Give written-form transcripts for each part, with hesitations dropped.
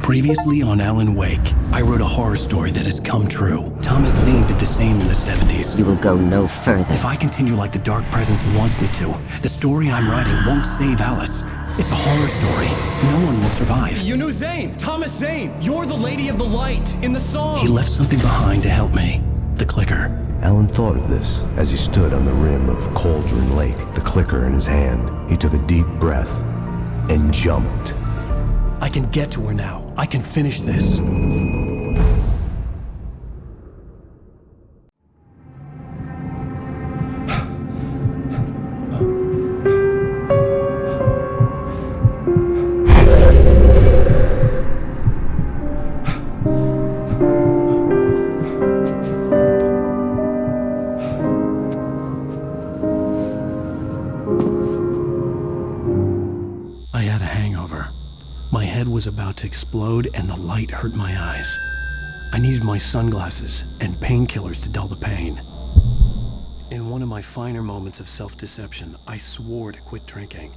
Previously on Alan Wake, I wrote a horror story that has come true. Thomas Zane did the same in the 70s. You will go no further. If I continue like the Dark Presence wants me to, the story I'm writing won't save Alice. It's a horror story. No one will survive. You knew Zane! Thomas Zane! You're the Lady of the Light in the song! He left something behind to help me. The clicker. Alan thought of this as he stood on the rim of Cauldron Lake, the clicker in his hand. He took a deep breath and jumped. I can get to her now. I can finish this. I had a hangover. My head was about to explode and the light hurt my eyes. I needed my sunglasses and painkillers to dull the pain. In one of my finer moments of self-deception, I swore to quit drinking.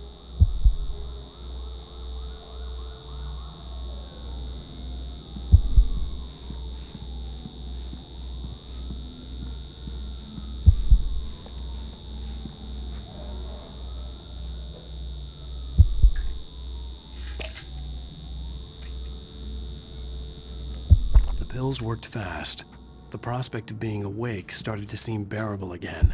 The pills worked fast. The prospect of being awake started to seem bearable again.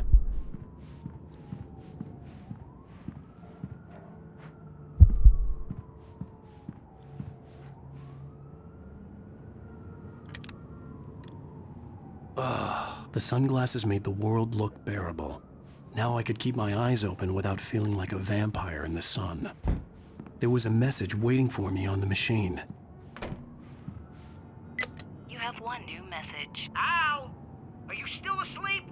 The sunglasses made the world look bearable. Now I could keep my eyes open without feeling like a vampire in the sun. There was a message waiting for me on the machine. You have one new message. Al! Are you still asleep?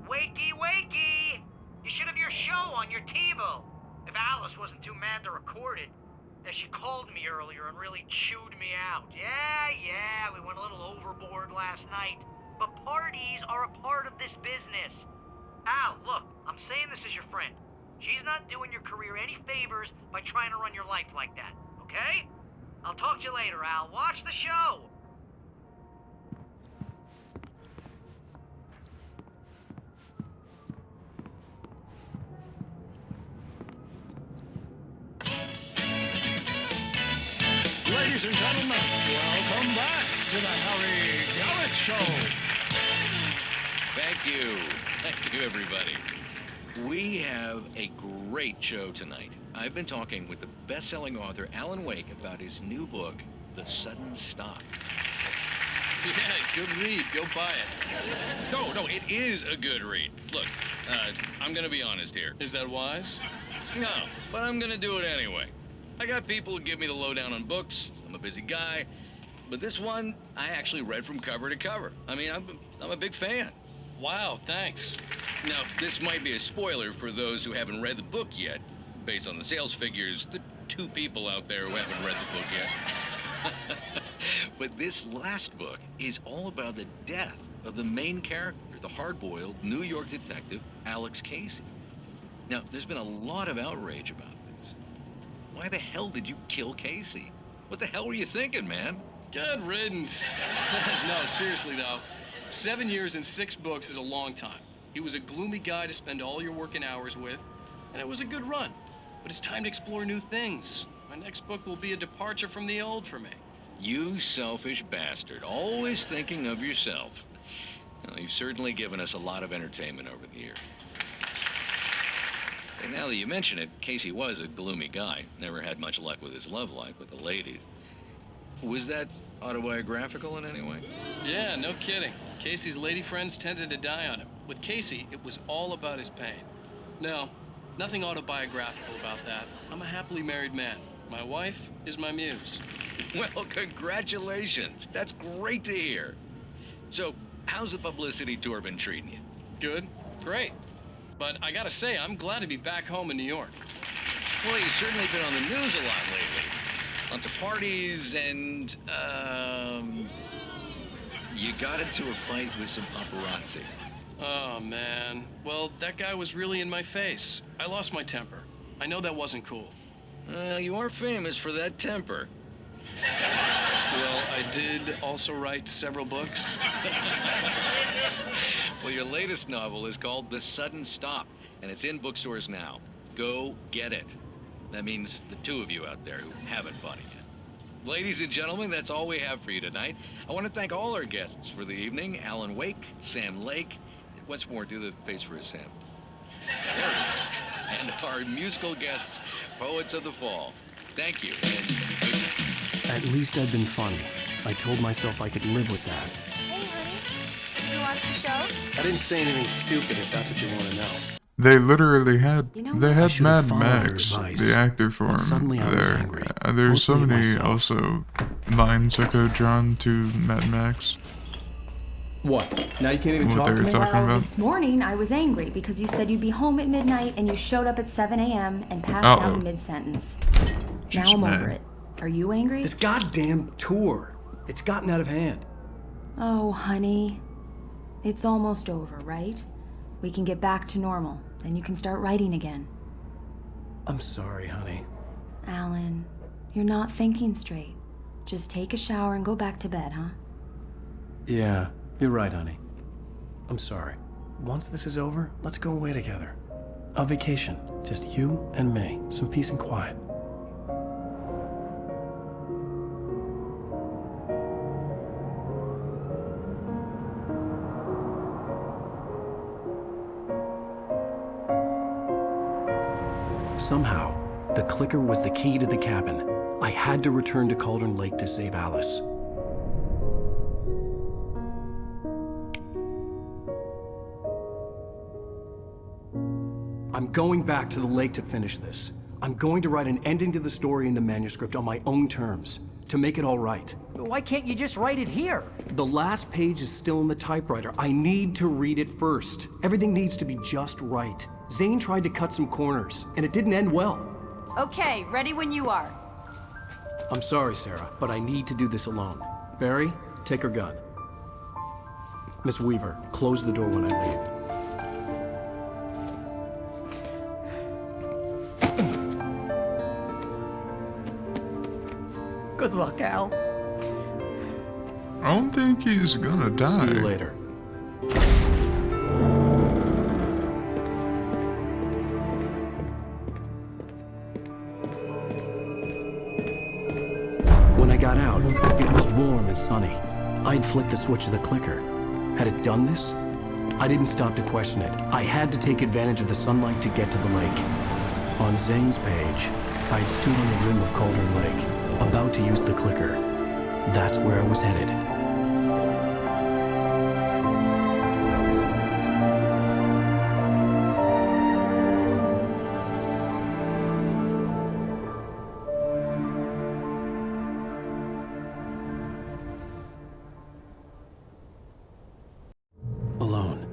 Wakey, wakey! You should have your show on your TiVo. If Alice wasn't too mad to record it. She called me earlier and really chewed me out. Yeah, we went a little overboard last night. But parties are a part of this business. Al, look, I'm saying this as your friend. She's not doing your career any favors by trying to run your life like that, okay? I'll talk to you later, Al. Watch the show! Ladies and gentlemen, welcome back to the Harry Garrett Show. Thank you. Thank you, everybody. We have a great show tonight. I've been talking with the best-selling author Alan Wake about his new book, The Sudden Stop. Yeah, good read. Go buy it. No, it is a good read. Look, I'm gonna be honest here. Is that wise? No, but I'm gonna do it anyway. I got people who give me the lowdown on books. I'm a busy guy. But this one, I actually read from cover to cover. I mean, I'm a big fan. Wow, thanks. Now, this might be a spoiler for those who haven't read the book yet. Based on the sales figures, the 2 people out there who haven't read the book yet. But this last book is all about the death of the main character, the hard-boiled New York detective, Alex Casey. Now, there's been a lot of outrage about this. Why the hell did you kill Casey? What the hell were you thinking, man? Good riddance. No, seriously, though. 7 years and 6 books is a long time. He was a gloomy guy to spend all your working hours with, and it was a good run. But it's time to explore new things. My next book will be a departure from the old for me. You selfish bastard, always thinking of yourself. Well, you've certainly given us a lot of entertainment over the years. And now that you mention it, Casey was a gloomy guy. Never had much luck with his love life with the ladies. Was that autobiographical in any way? Yeah, no kidding. Casey's lady friends tended to die on him. With Casey, it was all about his pain. No, nothing autobiographical about that. I'm a happily married man. My wife is my muse. Well, congratulations. That's great to hear. So, how's the publicity tour been treating you? Good, great. But I gotta say, I'm glad to be back home in New York. Well, you've certainly been on the news a lot lately. Lots of parties and, you got into a fight with some paparazzi. Oh, man. Well, that guy was really in my face. I lost my temper. I know that wasn't cool. You are famous for that temper. I did also write several books. Well, your latest novel is called The Sudden Stop, and it's in bookstores now. Go get it. That means the two of you out there who haven't bought it yet. Ladies and gentlemen, that's all we have for you tonight. I want to thank all our guests for the evening. Alan Wake, Sam Lake. Once more, do the face for a Sam. There we go. And our musical guests, Poets of the Fall. Thank you, and good night. At least I'd been funny. I told myself I could live with that. Hey, honey. Did you watch the show? I didn't say anything stupid if that's what you want to know. They literally had they had should have Mad followed her Max, advice, the actor for but him. suddenly I was angry. There's so Mostly at many myself. also vines that go drawn to Mad Max. What? Now you can't even What talk they to were me? talking Well, about. this morning I was angry because you said you'd be home at midnight and you showed up at 7 a.m. and passed out in mid-sentence. Now I'm over it. Are you angry? This goddamn tour. It's gotten out of hand. Oh, honey. It's almost over, right? We can get back to normal. Then you can start writing again. I'm sorry, honey. Alan, you're not thinking straight. Just take a shower and go back to bed, huh? Yeah, you're right, honey. I'm sorry. Once this is over, let's go away together. A vacation. Just you and me. Some peace and quiet. Somehow, the clicker was the key to the cabin. I had to return to Cauldron Lake to save Alice. I'm going back to the lake to finish this. I'm going to write an ending to the story in the manuscript on my own terms, to make it all right. Why can't you just write it here? The last page is still in the typewriter. I need to read it first. Everything needs to be just right. Zane tried to cut some corners, and it didn't end well. Okay, ready when you are. I'm sorry, Sarah, but I need to do this alone. Barry, take her gun. Miss Weaver, close the door when I leave. Good luck, Al. I don't think he's gonna die. See you later. When I got out, it was warm and sunny. I'd flicked the switch of the clicker. Had it done this? I didn't stop to question it. I had to take advantage of the sunlight to get to the lake. On Zane's page, I had stood on the rim of Cauldron Lake, about to use the clicker. That's where I was headed. Alone,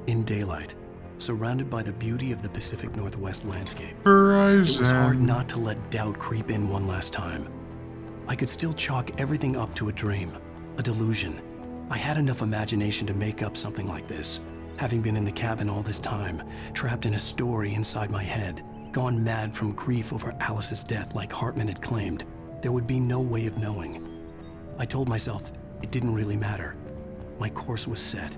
in daylight, surrounded by the beauty of the Pacific Northwest landscape. It was hard Verizon. not to let doubt creep in one last time. I could still chalk everything up to a dream, a delusion. I had enough imagination to make up something like this, having been in the cabin all this time, trapped in a story inside my head, gone mad from grief over Alice's death like Hartman had claimed. There would be no way of knowing. I told myself it didn't really matter. My course was set.